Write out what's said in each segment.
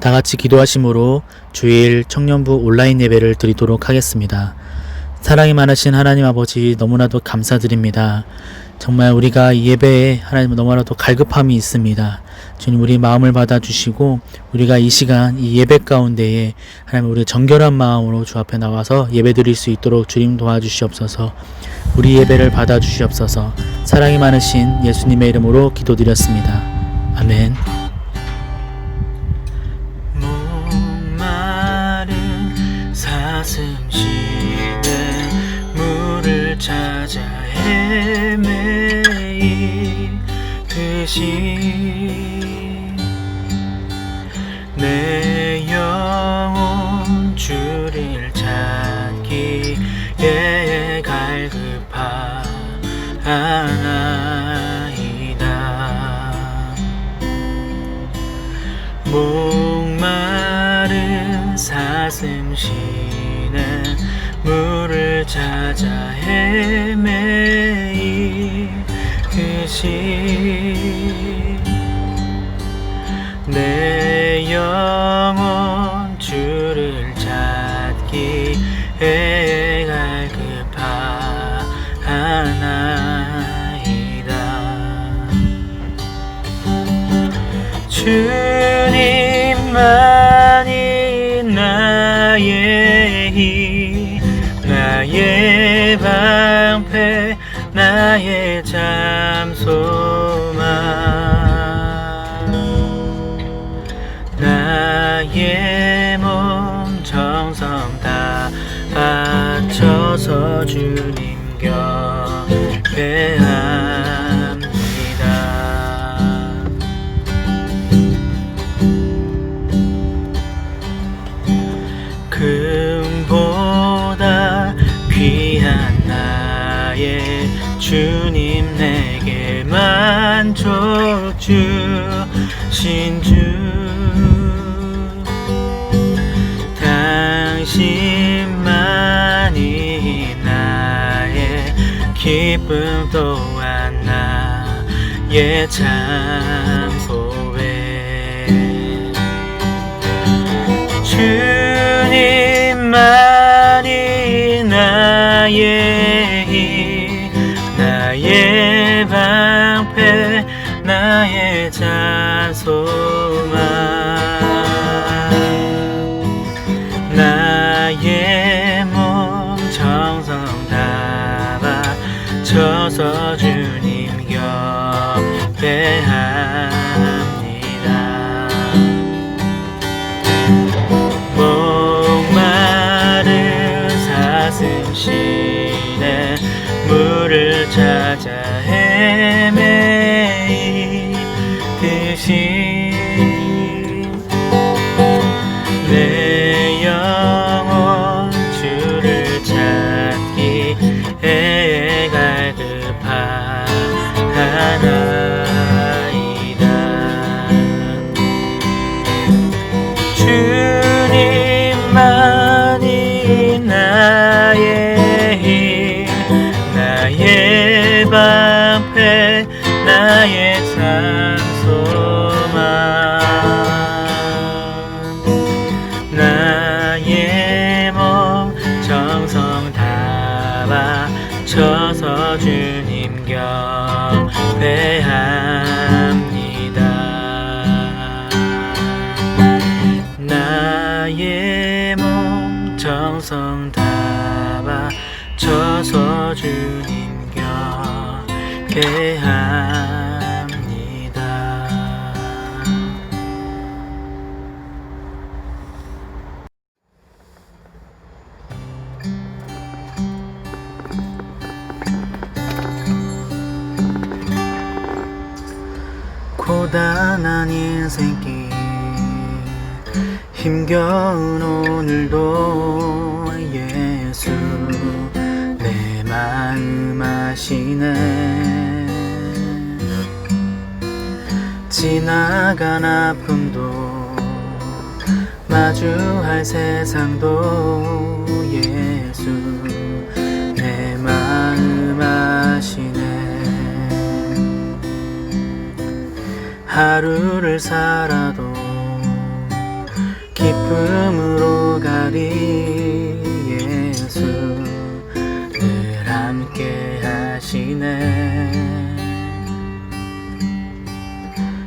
다 같이 기도하심으로 주일 청년부 온라인 예배를 드리도록 하겠습니다. 사랑이 많으신 하나님 아버지 너무나도 감사드립니다. 정말 우리가 이 예배에 하나님 너무나도 갈급함이 있습니다. 주님 우리 마음을 받아주시고 우리가 이 시간 이 예배 가운데에 하나님 우리 정결한 마음으로 주 앞에 나와서 예배 드릴 수 있도록 주님 도와주시옵소서. 우리 예배를 받아주시옵소서. 사랑이 많으신 예수님의 이름으로 기도드렸습니다. 아멘. 목마른 사슴 시내 물을 찾아 헤매이듯이 내 영혼 주를 찾기에 갈급하나이다. 목마른 사슴 시내 물을 찾아 헤매이듯이 내 영혼 주를 찾기에 갈급하나이다. 주님만이 나의 힘, 나의 방패, 나의 잠소망, 나의 몸 정성 다 바쳐서 주님 곁에 합니다. 금보다 귀한 나의 주님 내게 만족 주신 주, 당신만이 나의 기쁨 또한 나의 참소회. 주님만이 나의 힘, 나의 방패, 나의 찬송함, 나의 몸 정성 다 바쳐서 주님 곁에 합니다. 목마른 사슴 시내 물을 찾아 헤매이듯이 내 영혼 주를 찾기에 갈급하나이다. 주님만이 나의 힘, 나의 방패, 나의 찬송함, 나의 몸 정성 다 바쳐서 주님 곁에 합니다. 나의 몸 정성 다 바쳐서 주님 곁에 합니다. 고단한 인생길 힘겨운 오늘도 예수 내 마음 아시네. 지나간 아픔도 마주할 세상도 예수 내 마음 아시네. 하루를 살아도 기쁨으로 가리 예수 늘 함께 하시네.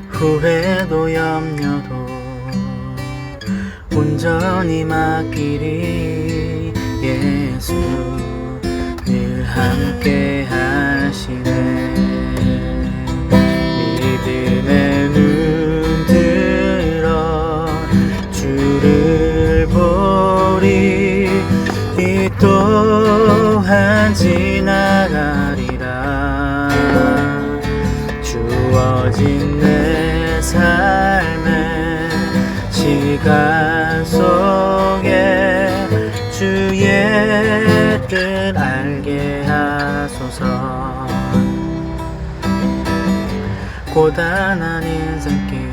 후회도 염려도 온전히 맡기리 예수 늘 함께 하시네. 믿음의 눈 들어 주를 보리 이 또한 지나가리라. 주어진 내 삶의 시간 속에 주의 뜻 알게 하소서. 고단한 인생길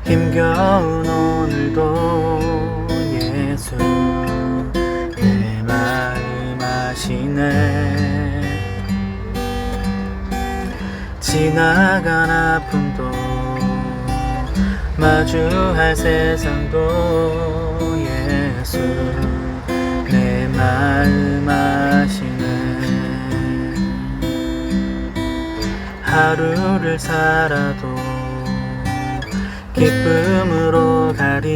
힘겨운 오늘도 예수 내 마음 아시네. 지나간 아픔도 마주할 세상도 예수 내 마음 아시네. 하루를 살아도 기쁨으로 가리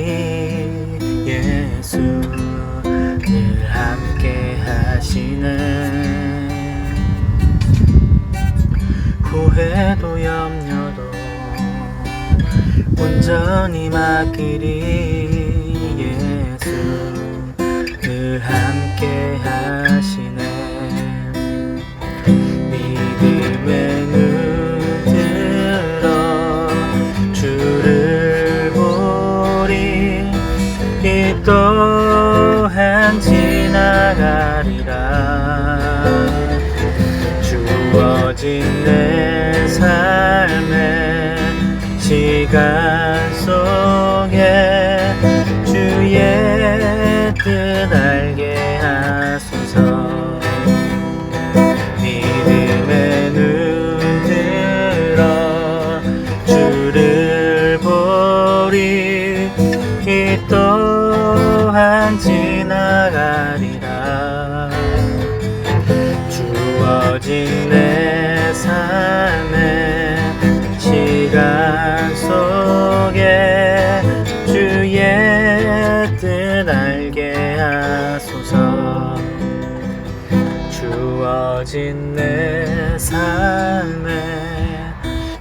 예수 늘 함께 하시네. 후회도 염려도 온전히 맡기리 예수 늘 함께 하시네. 믿음의 눈 들어 주를 보리 이 또한 지나가리라. 주어진 내 삶의 시간 속에 주의 뜻 알게 하소서. 믿음의 눈 들어 주를 보리 이 또한 지나가리라. 주어진 내 삶의 시간 속에 주의 뜻 알게 하소서. 주어진 내 삶의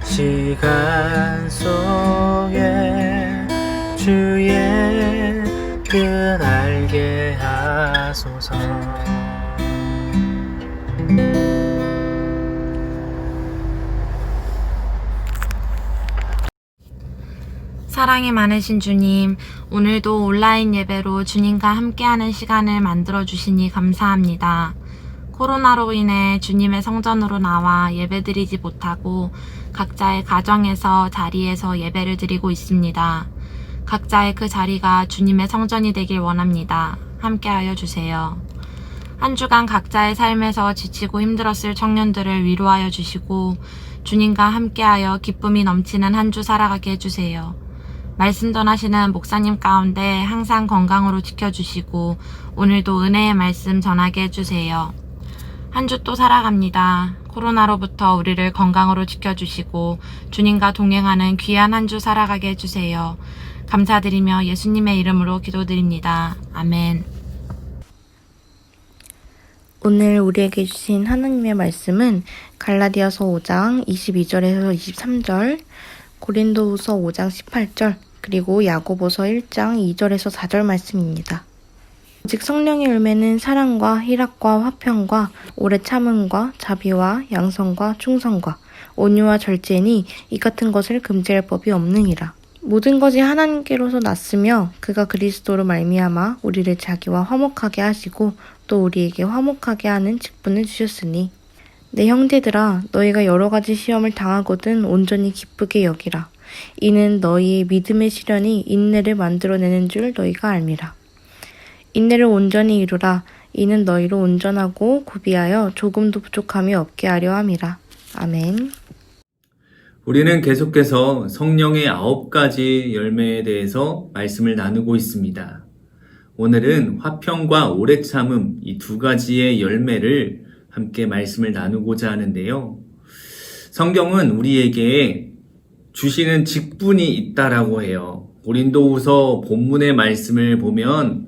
시간 속에 주의 뜻 알게 하소서. 사랑이 많으신 주님, 오늘도 온라인 예배로 주님과 함께하는 시간을 만들어 주시니 감사합니다. 코로나로 인해 주님의 성전으로 나와 예배드리지 못하고 각자의 가정에서 자리에서 예배를 드리고 있습니다. 각자의 그 자리가 주님의 성전이 되길 원합니다. 함께하여 주세요. 한 주간 각자의 삶에서 지치고 힘들었을 청년들을 위로하여 주시고 주님과 함께하여 기쁨이 넘치는 한 주 살아가게 해주세요. 말씀 전하시는 목사님 가운데 항상 건강으로 지켜주시고 오늘도 은혜의 말씀 전하게 해주세요. 한 주 또 살아갑니다. 코로나로부터 우리를 건강으로 지켜주시고 주님과 동행하는 귀한 한 주 살아가게 해주세요. 감사드리며 예수님의 이름으로 기도드립니다. 아멘. 오늘 우리에게 주신 하나님의 말씀은 갈라디아서 5장 22절에서 23절, 고린도후서 5장 18절, 그리고 야고보서 1장 2절에서 4절 말씀입니다. 오직 성령의 열매는 사랑과 희락과 화평과 오래 참음과 자비와 양선과 충성과 온유와 절제니 이 같은 것을 금지할 법이 없느니라. 모든 것이 하나님께로서 났으며 그가 그리스도로 말미암아 우리를 자기와 화목하게 하시고 또 우리에게 화목하게 하는 직분을 주셨으니 내 형제들아 너희가 여러 가지 시험을 당하거든 온전히 기쁘게 여기라. 이는 너희의 믿음의 시련이 인내를 만들어내는 줄 너희가 알미라. 인내를 온전히 이루라. 이는 너희로 온전하고 구비하여 조금도 부족함이 없게 하려 함이라. 아멘. 우리는 계속해서 성령의 9가지 열매에 대해서 말씀을 나누고 있습니다. 오늘은 화평과 오래 참음 이 2가지의 열매를 함께 말씀을 나누고자 하는데요. 성경은 우리에게 주시는 직분이 있다라고 해요. 고린도후서 본문의 말씀을 보면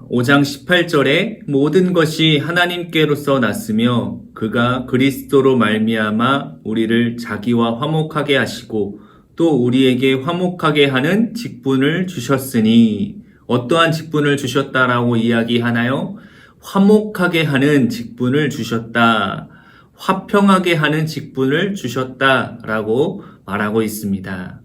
5장 18절에 모든 것이 하나님께로서 났으며 그가 그리스도로 말미암아 우리를 자기와 화목하게 하시고 또 우리에게 화목하게 하는 직분을 주셨으니 어떠한 직분을 주셨다라고 이야기하나요? 화목하게 하는 직분을 주셨다. 화평하게 하는 직분을 주셨다라고 말하고 있습니다.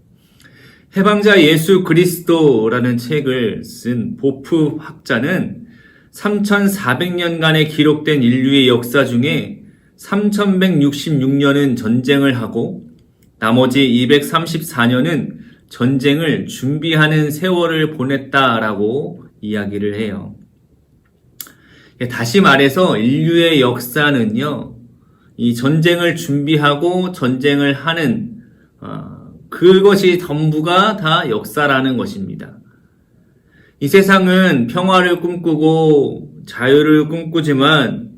해방자 예수 그리스도라는 책을 쓴 보프 학자는 3400년간에 기록된 인류의 역사 중에 3166년은 전쟁을 하고 나머지 234년은 전쟁을 준비하는 세월을 보냈다라고 이야기를 해요. 다시 말해서 인류의 역사는요, 이 전쟁을 준비하고 전쟁을 하는 그것이 전부가 다 역사라는 것입니다. 이 세상은 평화를 꿈꾸고 자유를 꿈꾸지만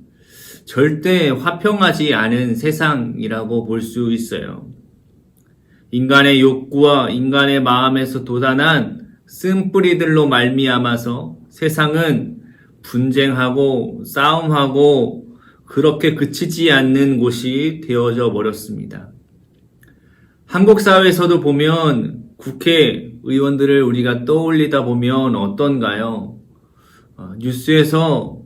절대 화평하지 않은 세상이라고 볼 수 있어요. 인간의 욕구와 인간의 마음에서 돋아난 쓴뿌리들로 말미암아서 세상은 분쟁하고 싸움하고 그렇게 그치지 않는 곳이 되어져 버렸습니다. 한국 사회에서도 보면 국회의원들을 우리가 떠올리다 보면 어떤가요? 뉴스에서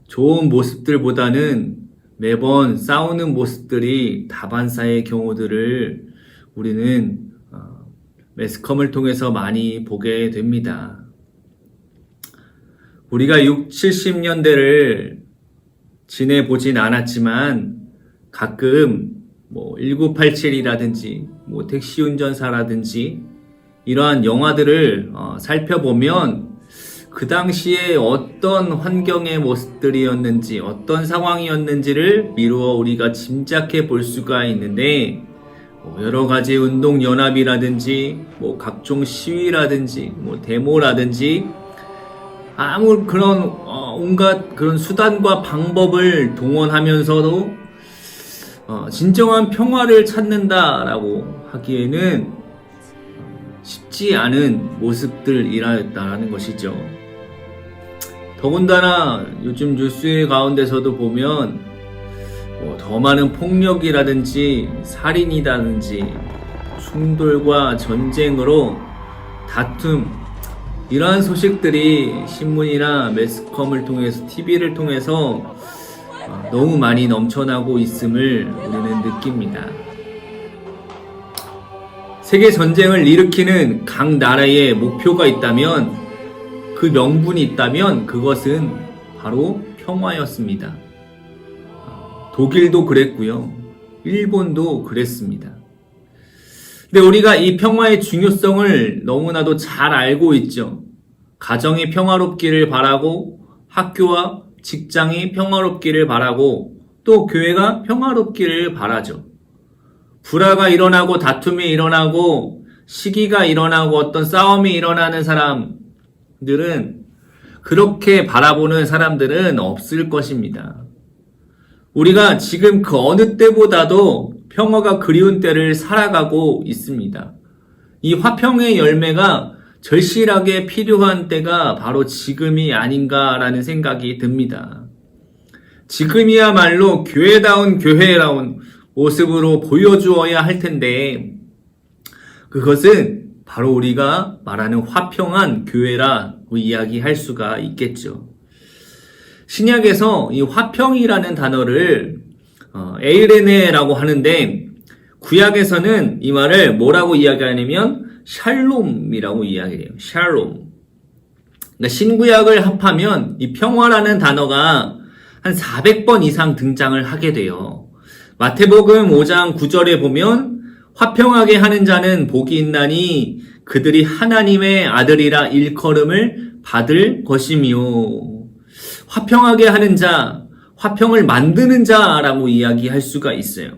좋은 모습들보다는 매번 싸우는 모습들이 다반사의 경우들을 우리는 매스컴을 통해서 많이 보게 됩니다. 우리가 60, 70년대를 지내보진 않았지만 가끔 1987이라든지 택시 운전사라든지 이러한 영화들을 살펴보면 그 당시에 어떤 환경의 모습들이었는지 어떤 상황이었는지를 미루어 우리가 짐작해 볼 수가 있는데 여러 가지 운동연합이라든지 각종 시위라든지 데모라든지 아무 그런 온갖 그런 수단과 방법을 동원하면서도 진정한 평화를 찾는다라고 하기에는 쉽지 않은 모습들이라는 것이죠. 더군다나 요즘 뉴스 가운데서도 보면 더 많은 폭력이라든지 살인이라든지 충돌과 전쟁으로 다툼 이러한 소식들이 신문이나 매스컴을 통해서 TV를 통해서 너무 많이 넘쳐나고 있음을 우리는 느낍니다. 세계 전쟁을 일으키는 각 나라의 목표가 있다면 그 명분이 있다면 그것은 바로 평화였습니다. 독일도 그랬고요. 일본도 그랬습니다. 근데 우리가 이 평화의 중요성을 너무나도 잘 알고 있죠. 가정이 평화롭기를 바라고 학교와 직장이 평화롭기를 바라고 또 교회가 평화롭기를 바라죠. 불화가 일어나고 다툼이 일어나고 시기가 일어나고 어떤 싸움이 일어나는 사람들은 그렇게 바라보는 사람들은 없을 것입니다. 우리가 지금 그 어느 때보다도 평화가 그리운 때를 살아가고 있습니다. 이 화평의 열매가 절실하게 필요한 때가 바로 지금이 아닌가라는 생각이 듭니다. 지금이야말로 교회다운 교회라운 모습으로 보여주어야 할 텐데 그것은 바로 우리가 말하는 화평한 교회라고 이야기할 수가 있겠죠. 신약에서 이 화평이라는 단어를 에이레네라고 하는데 구약에서는 이 말을 뭐라고 이야기하냐면 샬롬이라고 이야기해요. 샬롬. 그러니까 신구약을 합하면 이 평화라는 단어가 한 400번 이상 등장을 하게 돼요. 마태복음 5장 9절에 보면 화평하게 하는 자는 복이 있나니 그들이 하나님의 아들이라 일컬음을 받을 것이며 화평하게 하는 자, 화평을 만드는 자라고 이야기할 수가 있어요.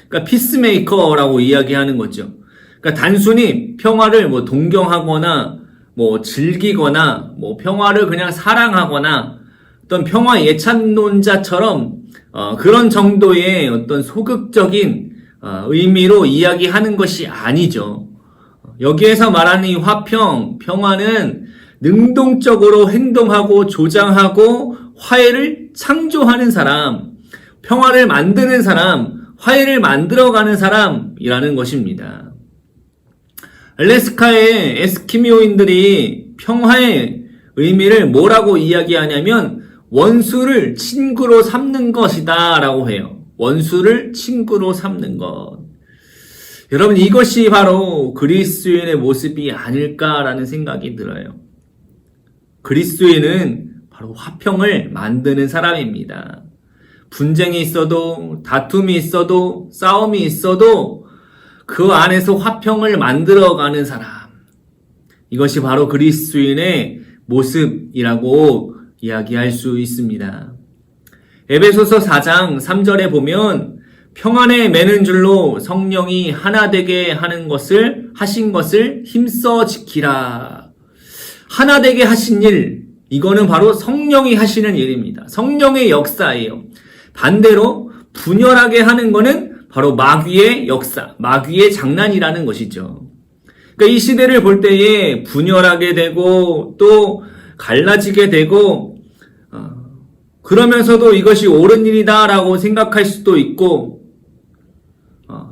그러니까 피스메이커라고 이야기하는 거죠. 그러니까 단순히 평화를 뭐 동경하거나 뭐 즐기거나 뭐 평화를 그냥 사랑하거나 어떤 평화 예찬론자처럼 그런 정도의 어떤 소극적인 의미로 이야기하는 것이 아니죠. 여기에서 말하는 이 화평, 평화는 능동적으로 행동하고 조장하고 화해를 창조하는 사람, 평화를 만드는 사람, 화해를 만들어가는 사람이라는 것입니다. 알래스카의 에스키모인들이 평화의 의미를 뭐라고 이야기하냐면 원수를 친구로 삼는 것이다 라고 해요. 원수를 친구로 삼는 것. 여러분, 이것이 바로 그리스도인의 모습이 아닐까라는 생각이 들어요. 그리스도인은 바로 화평을 만드는 사람입니다. 분쟁이 있어도, 다툼이 있어도, 싸움이 있어도 그 안에서 화평을 만들어가는 사람. 이것이 바로 그리스도인의 모습이라고 이야기할 수 있습니다. 에베소서 4장 3절에 보면 평안에 매는 줄로 성령이 하나 되게 하신 것을 힘써 지키라. 하나 되게 하신 일, 이거는 바로 성령이 하시는 일입니다. 성령의 역사예요. 반대로 분열하게 하는 거는 바로 마귀의 역사, 마귀의 장난이라는 것이죠. 그러니까 이 시대를 볼 때에 분열하게 되고 또 갈라지게 되고 그러면서도 이것이 옳은 일이다라고 생각할 수도 있고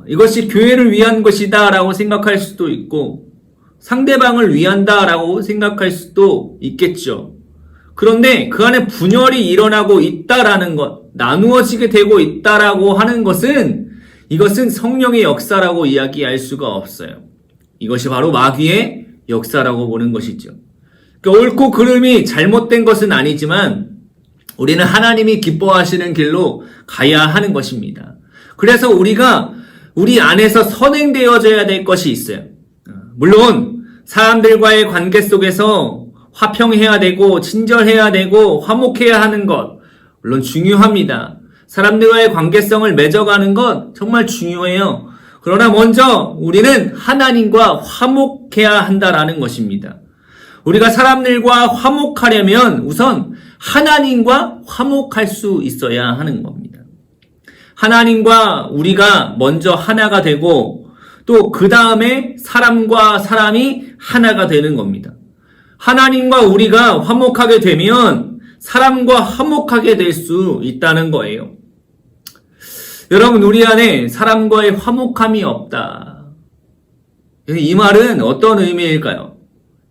이것이 교회를 위한 것이다라고 생각할 수도 있고 상대방을 위한다라고 생각할 수도 있겠죠. 그런데 그 안에 분열이 일어나고 있다라는 것, 나누어지게 되고 있다라고 하는 것은 이것은 성령의 역사라고 이야기할 수가 없어요. 이것이 바로 마귀의 역사라고 보는 것이죠. 그러니까 옳고 그름이 잘못된 것은 아니지만 우리는 하나님이 기뻐하시는 길로 가야 하는 것입니다. 그래서 우리가 우리 안에서 선행되어져야 될 것이 있어요. 물론 사람들과의 관계 속에서 화평해야 되고 친절해야 되고 화목해야 하는 것 물론 중요합니다. 사람들과의 관계성을 맺어가는 것 정말 중요해요. 그러나 먼저 우리는 하나님과 화목해야 한다라는 것입니다. 우리가 사람들과 화목하려면 우선 하나님과 화목할 수 있어야 하는 겁니다. 하나님과 우리가 먼저 하나가 되고 또 그 다음에 사람과 사람이 하나가 되는 겁니다. 하나님과 우리가 화목하게 되면 사람과 화목하게 될 수 있다는 거예요. 여러분, 우리 안에 사람과의 화목함이 없다. 이 말은 어떤 의미일까요?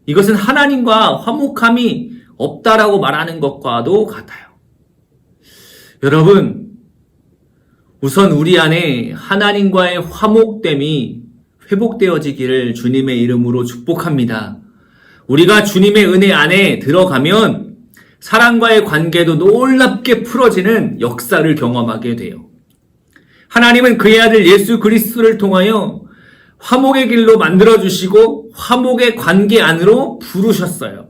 이것은 하나님과 화목함이 없다라고 말하는 것과도 같아요. 여러분, 우선 우리 안에 하나님과의 화목됨이 회복되어지기를 주님의 이름으로 축복합니다. 우리가 주님의 은혜 안에 들어가면 사람과의 관계도 놀랍게 풀어지는 역사를 경험하게 돼요. 하나님은 그의 아들 예수 그리스도를 통하여 화목의 길로 만들어주시고 화목의 관계 안으로 부르셨어요.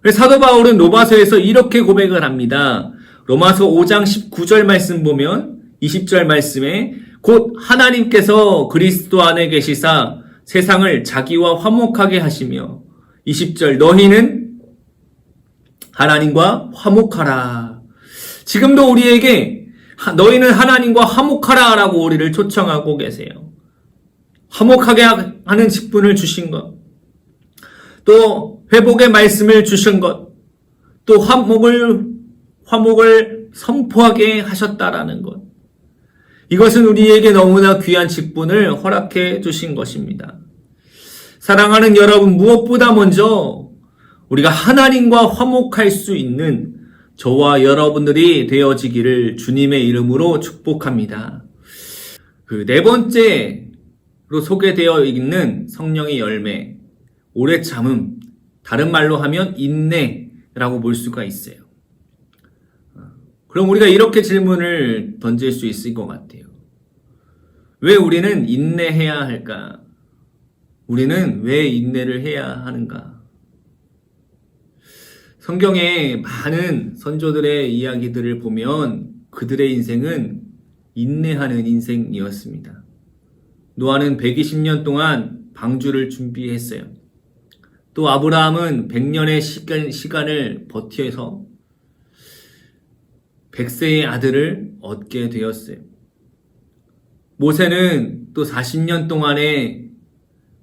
그래서 사도 바울은 로마서에서 이렇게 고백을 합니다. 로마서 5장 19절 말씀 보면 20절 말씀에 곧 하나님께서 그리스도 안에 계시사 세상을 자기와 화목하게 하시며 20절 너희는 하나님과 화목하라. 지금도 우리에게 너희는 하나님과 화목하라 라고 우리를 초청하고 계세요. 화목하게 하는 직분을 주신 것, 또 회복의 말씀을 주신 것, 또 화목을 선포하게 하셨다라는 것. 이것은 우리에게 너무나 귀한 직분을 허락해 주신 것입니다. 사랑하는 여러분, 무엇보다 먼저 우리가 하나님과 화목할 수 있는 저와 여러분들이 되어지기를 주님의 이름으로 축복합니다. 그 네 번째로 소개되어 있는 성령의 열매, 오래 참음, 다른 말로 하면 인내라고 볼 수가 있어요. 그럼 우리가 이렇게 질문을 던질 수 있을 것 같아요. 왜 우리는 인내해야 할까? 우리는 왜 인내를 해야 하는가? 성경의 많은 선조들의 이야기들을 보면 그들의 인생은 인내하는 인생이었습니다. 노아는 120년 동안 방주를 준비했어요. 또 아브라함은 100년의 시간을 버텨서 100세의 아들을 얻게 되었어요. 모세는 또 40년 동안의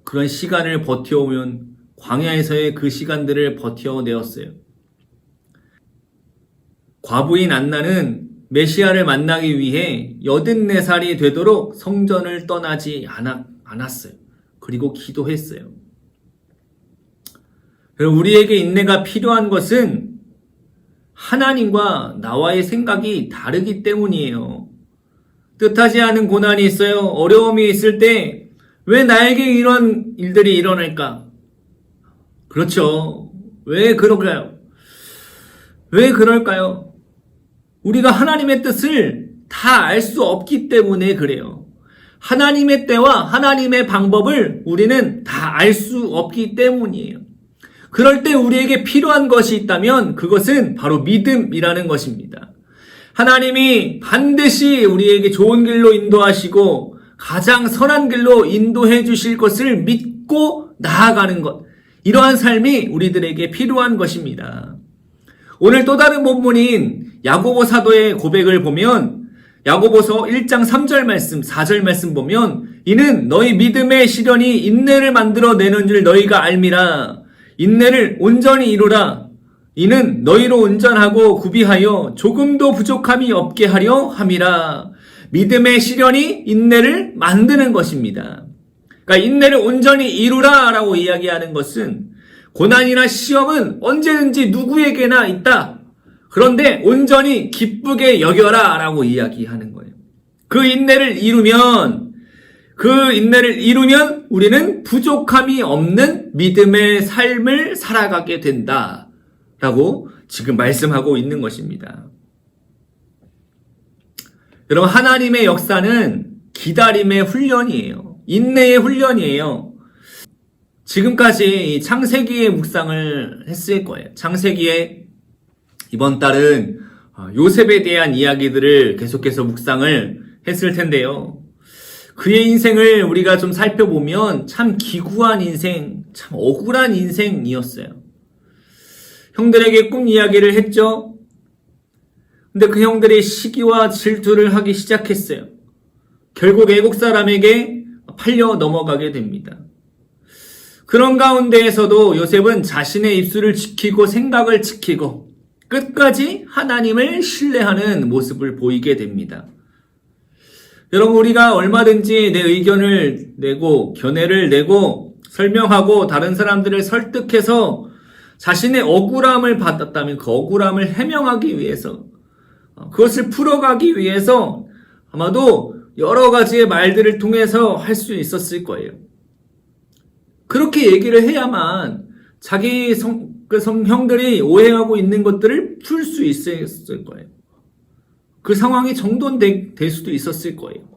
그런 시간을 버텨오면 광야에서의 그 시간들을 버텨내었어요. 과부인 안나는 메시아를 만나기 위해 84살이 되도록 성전을 떠나지 않았어요. 그리고 기도했어요. 우리에게 인내가 필요한 것은 하나님과 나와의 생각이 다르기 때문이에요. 뜻하지 않은 고난이 있어요. 어려움이 있을 때 왜 나에게 이런 일들이 일어날까? 그렇죠. 왜 그럴까요? 왜 그럴까요? 우리가 하나님의 뜻을 다 알 수 없기 때문에 그래요. 하나님의 때와 하나님의 방법을 우리는 다 알 수 없기 때문이에요. 그럴 때 우리에게 필요한 것이 있다면 그것은 바로 믿음이라는 것입니다. 하나님이 반드시 우리에게 좋은 길로 인도하시고 가장 선한 길로 인도해 주실 것을 믿고 나아가는 것. 이러한 삶이 우리들에게 필요한 것입니다. 오늘 또 다른 본문인 야고보 사도의 고백을 보면 야고보서 1장 3절 말씀, 4절 말씀 보면 이는 너희 믿음의 시련이 인내를 만들어내는 줄 너희가 알미라. 인내를 온전히 이루라. 이는 너희로 온전하고 구비하여 조금도 부족함이 없게 하려 함이라. 믿음의 시련이 인내를 만드는 것입니다. 그러니까 인내를 온전히 이루라 라고 이야기하는 것은 고난이나 시험은 언제든지 누구에게나 있다. 그런데 온전히 기쁘게 여겨라 라고 이야기하는 거예요. 그 인내를 이루면 우리는 부족함이 없는 믿음의 삶을 살아가게 된다 라고 지금 말씀하고 있는 것입니다. 여러분, 하나님의 역사는 기다림의 훈련이에요. 인내의 훈련이에요. 지금까지 이 창세기의 묵상을 했을 거예요. 창세기에 이번 달은 요셉에 대한 이야기들을 계속해서 묵상을 했을 텐데요. 그의 인생을 우리가 좀 살펴보면 참 기구한 인생, 참 억울한 인생이었어요. 형들에게 꿈 이야기를 했죠. 근데 그 형들이 시기와 질투를 하기 시작했어요. 결국 애국 사람에게 팔려 넘어가게 됩니다. 그런 가운데에서도 요셉은 자신의 입술을 지키고 생각을 지키고 끝까지 하나님을 신뢰하는 모습을 보이게 됩니다. 여러분, 우리가 얼마든지 내 의견을 내고 견해를 내고 설명하고 다른 사람들을 설득해서 자신의 억울함을 받았다면 그 억울함을 해명하기 위해서 그것을 풀어가기 위해서 아마도 여러 가지의 말들을 통해서 할 수 있었을 거예요. 그렇게 얘기를 해야만 자기 형들이 오해하고 있는 것들을 풀 수 있었을 거예요. 그 상황이 정돈될 수도 있었을 거예요.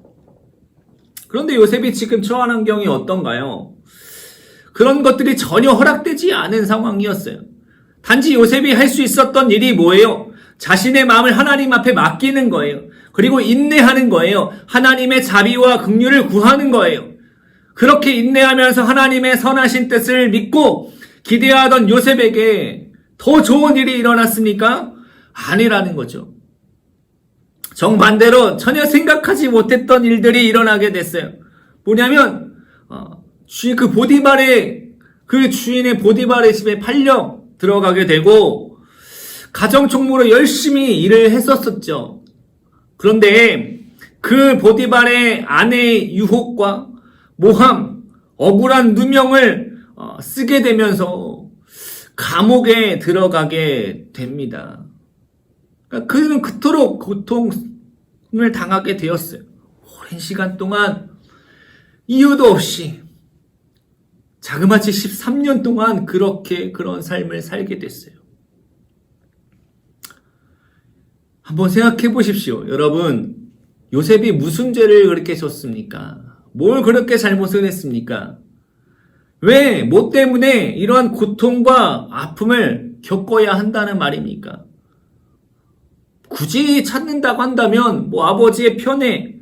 그런데 요셉이 지금 처한 환경이 어떤가요? 그런 것들이 전혀 허락되지 않은 상황이었어요. 단지 요셉이 할 수 있었던 일이 뭐예요? 자신의 마음을 하나님 앞에 맡기는 거예요. 그리고 인내하는 거예요. 하나님의 자비와 긍휼을 구하는 거예요. 그렇게 인내하면서 하나님의 선하신 뜻을 믿고 기대하던 요셉에게 더 좋은 일이 일어났습니까? 아니라는 거죠. 정반대로 전혀 생각하지 못했던 일들이 일어나게 됐어요. 뭐냐면 그 주인의 보디발의 집에 팔려 들어가게 되고 가정 총무로 열심히 일을 했었었죠. 그런데 그 보디발의 아내의 유혹과 모함, 억울한 누명을 쓰게 되면서 감옥에 들어가게 됩니다. 그러니까 그는 그토록 고통을 당하게 되었어요. 오랜 시간 동안 이유도 없이 자그마치 13년 동안 그런 삶을 살게 됐어요. 한번 생각해 보십시오. 여러분, 요셉이 무슨 죄를 그렇게 졌습니까? 뭘 그렇게 잘못을 했습니까? 왜, 뭐 때문에 이러한 고통과 아픔을 겪어야 한다는 말입니까? 굳이 찾는다고 한다면 뭐 아버지의 편에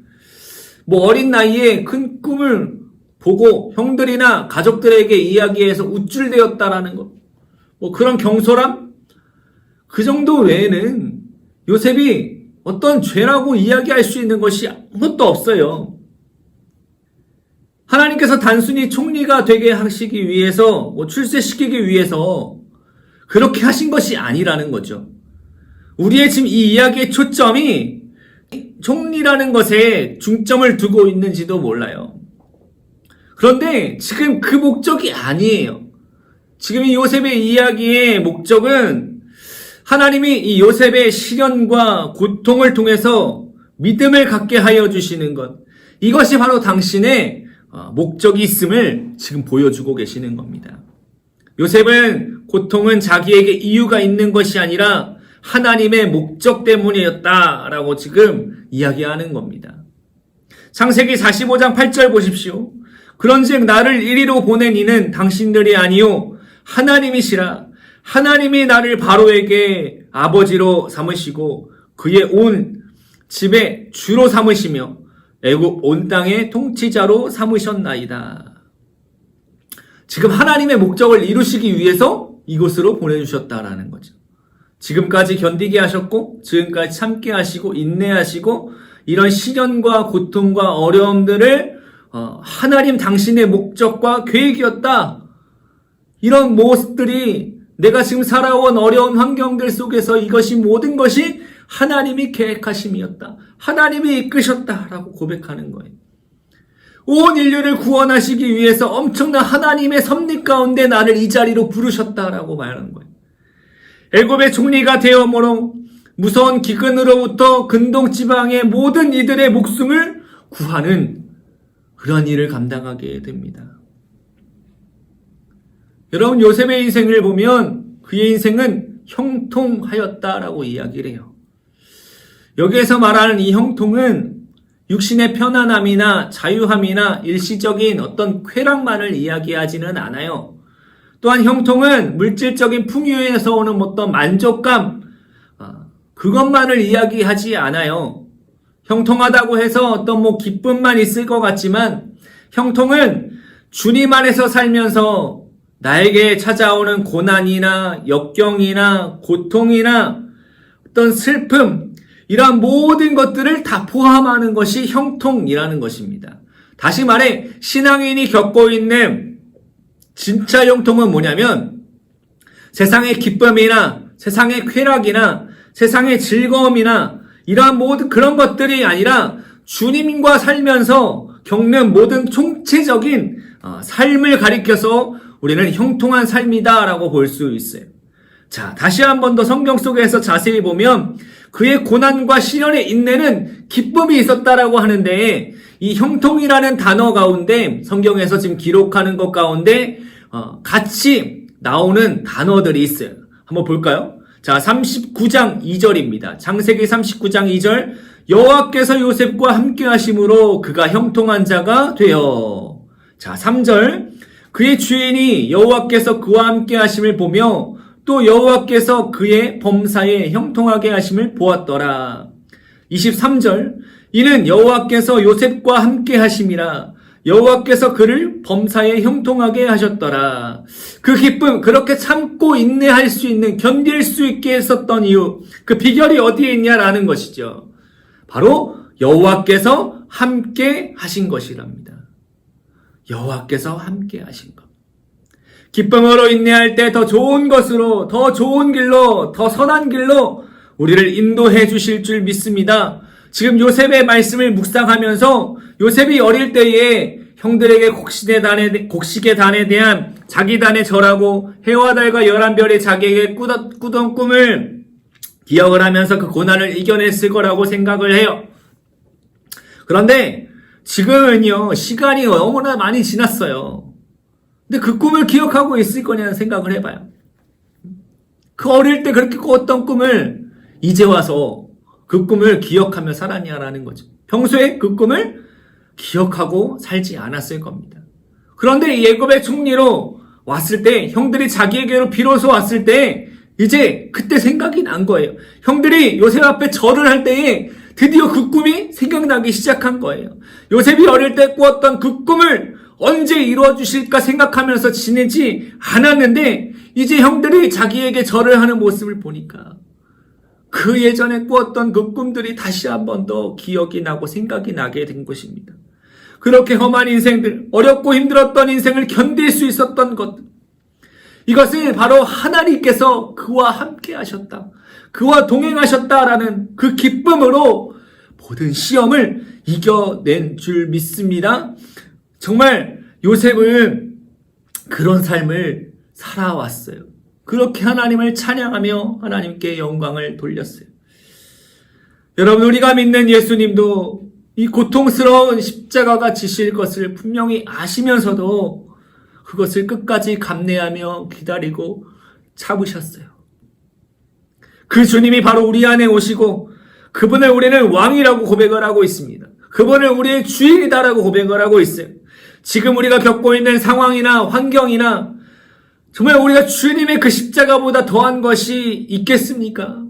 뭐 어린 나이에 큰 꿈을 보고 형들이나 가족들에게 이야기해서 우쭐대었다라는 것, 뭐 그런 경솔함, 그 정도 외에는 요셉이 어떤 죄라고 이야기할 수 있는 것이 아무것도 없어요. 하나님께서 단순히 총리가 되게 하시기 위해서, 뭐 출세시키기 위해서 그렇게 하신 것이 아니라는 거죠. 우리의 지금 이 이야기의 초점이 총리라는 것에 중점을 두고 있는지도 몰라요. 그런데 지금 그 목적이 아니에요. 지금 이 요셉의 이야기의 목적은 하나님이 이 요셉의 시련과 고통을 통해서 믿음을 갖게 하여 주시는 것, 이것이 바로 당신의 목적이 있음을 지금 보여주고 계시는 겁니다. 요셉은 고통은 자기에게 이유가 있는 것이 아니라 하나님의 목적 때문이었다라고 지금 이야기하는 겁니다. 창세기 45장 8절 보십시오. 그런즉 나를 이리로 보낸 이는 당신들이 아니요 하나님이시라. 하나님이 나를 바로에게 아버지로 삼으시고 그의 온 집의 주로 삼으시며 애굽 온 땅의 통치자로 삼으셨나이다. 지금 하나님의 목적을 이루시기 위해서 이곳으로 보내주셨다라는 거죠. 지금까지 견디게 하셨고 지금까지 참게 하시고 인내하시고 이런 시련과 고통과 어려움들을 하나님 당신의 목적과 계획이었다. 이런 모습들이 내가 지금 살아온 어려운 환경들 속에서 이것이 모든 것이 하나님이 계획하심이었다. 하나님이 이끄셨다라고 고백하는 거예요. 온 인류를 구원하시기 위해서 엄청난 하나님의 섭리 가운데 나를 이 자리로 부르셨다라고 말하는 거예요. 애굽의 총리가 되어므로 무서운 기근으로부터 근동 지방의 모든 이들의 목숨을 구하는 그런 일을 감당하게 됩니다. 여러분, 요셉의 인생을 보면 그의 인생은 형통하였다라고 이야기를 해요. 여기에서 말하는 이 형통은 육신의 편안함이나 자유함이나 일시적인 어떤 쾌락만을 이야기하지는 않아요. 또한 형통은 물질적인 풍요에서 오는 어떤 만족감, 그것만을 이야기하지 않아요. 형통하다고 해서 어떤 뭐 기쁨만 있을 것 같지만 형통은 주님 안에서 살면서 나에게 찾아오는 고난이나 역경이나 고통이나 어떤 슬픔, 이러한 모든 것들을 다 포함하는 것이 형통이라는 것입니다. 다시 말해 신앙인이 겪고 있는 진짜 형통은 뭐냐면 세상의 기쁨이나 세상의 쾌락이나 세상의 즐거움이나 이러한 모든 그런 것들이 아니라 주님과 살면서 겪는 모든 총체적인 삶을 가리켜서 우리는 형통한 삶이다라고 볼 수 있어요. 자, 다시 한 번 더 성경 속에서 자세히 보면 그의 고난과 시련의 인내는 기쁨이 있었다라고 하는데 이 형통이라는 단어 가운데 성경에서 지금 기록하는 것 가운데 같이 나오는 단어들이 있어요. 한번 볼까요? 자, 39장 2절입니다. 창세기 39장 2절. 여호와께서 요셉과 함께 하심으로 그가 형통한 자가 되어. 자, 3절. 그의 주인이 여호와께서 그와 함께 하심을 보며 또 여호와께서 그의 범사에 형통하게 하심을 보았더라. 23절. 이는 여호와께서 요셉과 함께 하심이라. 여호와께서 그를 범사에 형통하게 하셨더라. 그 기쁨, 그렇게 참고 인내할 수 있는, 견딜 수 있게 했었던 이유, 그 비결이 어디에 있냐라는 것이죠. 바로 여호와께서 함께 하신 것이랍니다. 여호와께서 함께 하신 것. 기쁨으로 인내할 때 더 좋은 것으로, 더 좋은 길로, 더 선한 길로 우리를 인도해 주실 줄 믿습니다. 지금 요셉의 말씀을 묵상하면서 요셉이 어릴 때에 형들에게 곡식의 단에 대한 자기 단에 절하고 해와 달과 11별이 자기에게 꾸던 꿈을 기억을 하면서 그 고난을 이겨냈을 거라고 생각을 해요. 그런데 지금은요, 시간이 너무나 많이 지났어요. 근데 그 꿈을 기억하고 있을 거냐는 생각을 해봐요. 그 어릴 때 그렇게 꿨던 꿈을 이제 와서 그 꿈을 기억하며 살았냐라는 거죠. 평소에 그 꿈을 기억하고 살지 않았을 겁니다. 그런데 이 애굽의 총리로 왔을 때, 형들이 자기에게로 비로소 왔을 때 이제 그때 생각이 난 거예요. 형들이 요셉 앞에 절을 할 때에 드디어 그 꿈이 생각나기 시작한 거예요. 요셉이 어릴 때 꾸었던 그 꿈을 언제 이루어 주실까 생각하면서 지내지 않았는데 이제 형들이 자기에게 절을 하는 모습을 보니까 그 예전에 꾸었던 그 꿈들이 다시 한 번 더 기억이 나고 생각이 나게 된 것입니다. 그렇게 험한 인생들, 어렵고 힘들었던 인생을 견딜 수 있었던 것들, 이것을 바로 하나님께서 그와 함께 하셨다, 그와 동행하셨다라는 그 기쁨으로 모든 시험을 이겨낸 줄 믿습니다. 정말 요셉은 그런 삶을 살아왔어요. 그렇게 하나님을 찬양하며 하나님께 영광을 돌렸어요. 여러분, 우리가 믿는 예수님도 이 고통스러운 십자가가 지실 것을 분명히 아시면서도 그것을 끝까지 감내하며 기다리고 참으셨어요. 그 주님이 바로 우리 안에 오시고 그분을 우리는 왕이라고 고백을 하고 있습니다. 그분을 우리의 주인이다라고 고백을 하고 있어요. 지금 우리가 겪고 있는 상황이나 환경이나 정말 우리가 주님의 그 십자가보다 더한 것이 있겠습니까?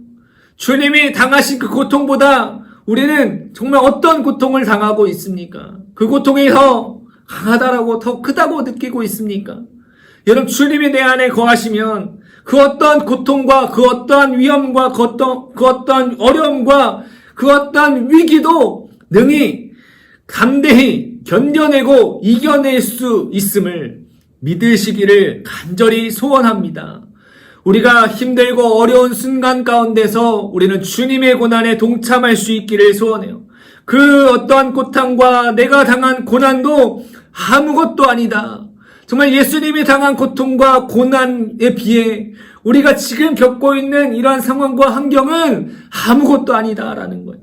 주님이 당하신 그 고통보다 우리는 정말 어떤 고통을 당하고 있습니까? 그 고통이 더 강하다라고, 더 크다고 느끼고 있습니까? 여러분, 주님이 내 안에 거하시면 그 어떤 고통과 그 어떠한 위험과 그 어떤 어려움과 그 어떤 위기도 능히 담대히 견뎌내고 이겨낼 수 있음을 믿으시기를 간절히 소원합니다. 우리가 힘들고 어려운 순간 가운데서 우리는 주님의 고난에 동참할 수 있기를 소원해요. 그 어떠한 고통과 내가 당한 고난도 아무것도 아니다. 정말 예수님이 당한 고통과 고난에 비해 우리가 지금 겪고 있는 이러한 상황과 환경은 아무것도 아니다라는 거예요.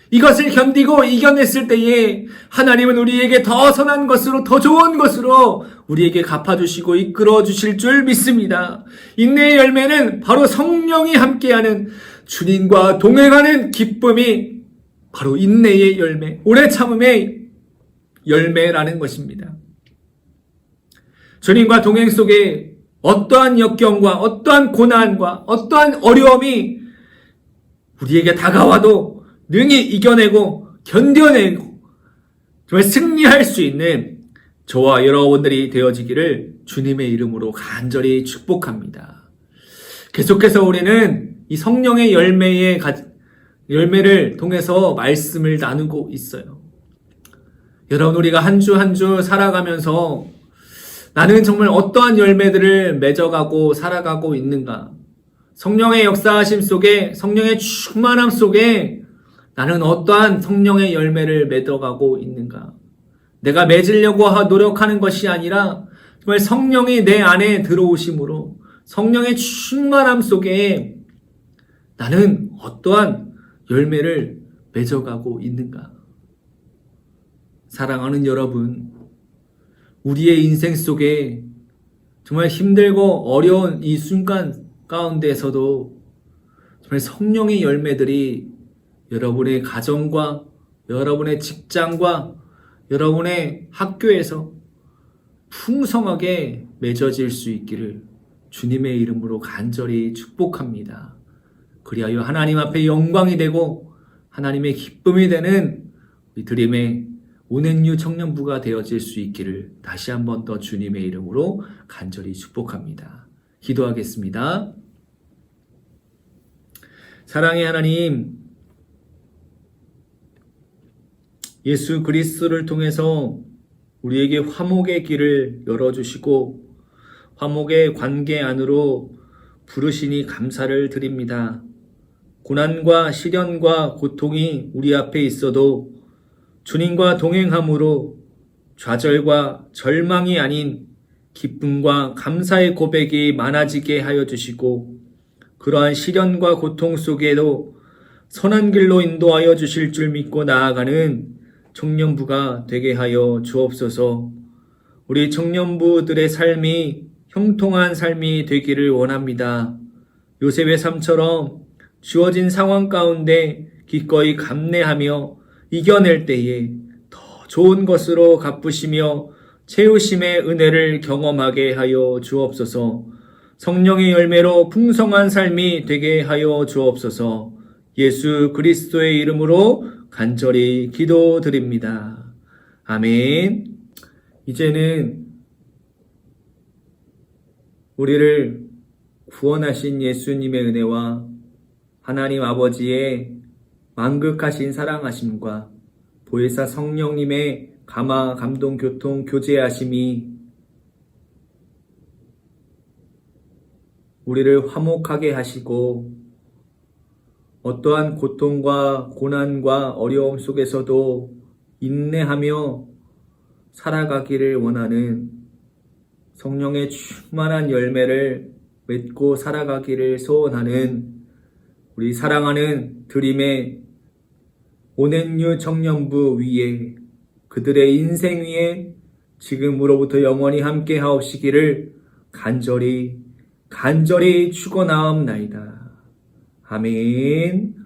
이것을 견디고 이겨냈을 때에 하나님은 우리에게 더 선한 것으로, 더 좋은 것으로 우리에게 갚아주시고 이끌어 주실 줄 믿습니다. 인내의 열매는 바로 성령이 함께하는 주님과 동행하는 기쁨이 바로 인내의 열매, 오래 참음의 열매라는 것입니다. 주님과 동행 속에 어떠한 역경과 어떠한 고난과 어떠한 어려움이 우리에게 다가와도 능히 이겨내고 견뎌내고 정말 승리할 수 있는 저와 여러분들이 되어지기를 주님의 이름으로 간절히 축복합니다. 계속해서 우리는 이 성령의 열매를 통해서 말씀을 나누고 있어요. 여러분, 우리가 한 주 한 주 살아가면서 나는 정말 어떠한 열매들을 맺어가고 살아가고 있는가? 성령의 역사하심 속에, 성령의 충만함 속에 나는 어떠한 성령의 열매를 맺어가고 있는가? 내가 맺으려고 노력하는 것이 아니라 정말 성령이 내 안에 들어오심으로 성령의 충만함 속에 나는 어떠한 열매를 맺어가고 있는가? 사랑하는 여러분, 우리의 인생 속에 정말 힘들고 어려운 이 순간 가운데에서도 정말 성령의 열매들이 여러분의 가정과 여러분의 직장과 여러분의 학교에서 풍성하게 맺어질 수 있기를 주님의 이름으로 간절히 축복합니다. 그리하여 하나님 앞에 영광이 되고 하나님의 기쁨이 되는 우리 드림의 온앤유 청년부가 되어질 수 있기를 다시 한 번 더 주님의 이름으로 간절히 축복합니다. 기도하겠습니다. 사랑의 하나님, 예수 그리스도를 통해서 우리에게 화목의 길을 열어주시고 화목의 관계 안으로 부르시니 감사를 드립니다. 고난과 시련과 고통이 우리 앞에 있어도 주님과 동행함으로 좌절과 절망이 아닌 기쁨과 감사의 고백이 많아지게 하여 주시고 그러한 시련과 고통 속에도 선한 길로 인도하여 주실 줄 믿고 나아가는 청년부가 되게 하여 주옵소서. 우리 청년부들의 삶이 형통한 삶이 되기를 원합니다. 요셉의 삶처럼 주어진 상황 가운데 기꺼이 감내하며 이겨낼 때에 더 좋은 것으로 갚으시며 채우심의 은혜를 경험하게 하여 주옵소서. 성령의 열매로 풍성한 삶이 되게 하여 주옵소서. 예수 그리스도의 이름으로 간절히 기도드립니다. 아멘. 이제는 우리를 구원하신 예수님의 은혜와 하나님 아버지의 만극하신 사랑하심과 보혜사 성령님의 감화, 감동, 교통, 교제하심이 우리를 화목하게 하시고 어떠한 고통과 고난과 어려움 속에서도 인내하며 살아가기를 원하는 성령의 충만한 열매를 맺고 살아가기를 소원하는 우리 사랑하는 드림의 오넷류 청년부 위에 그들의 인생 위에 지금으로부터 영원히 함께 하옵시기를 간절히 축원하옵나이다. 아멘.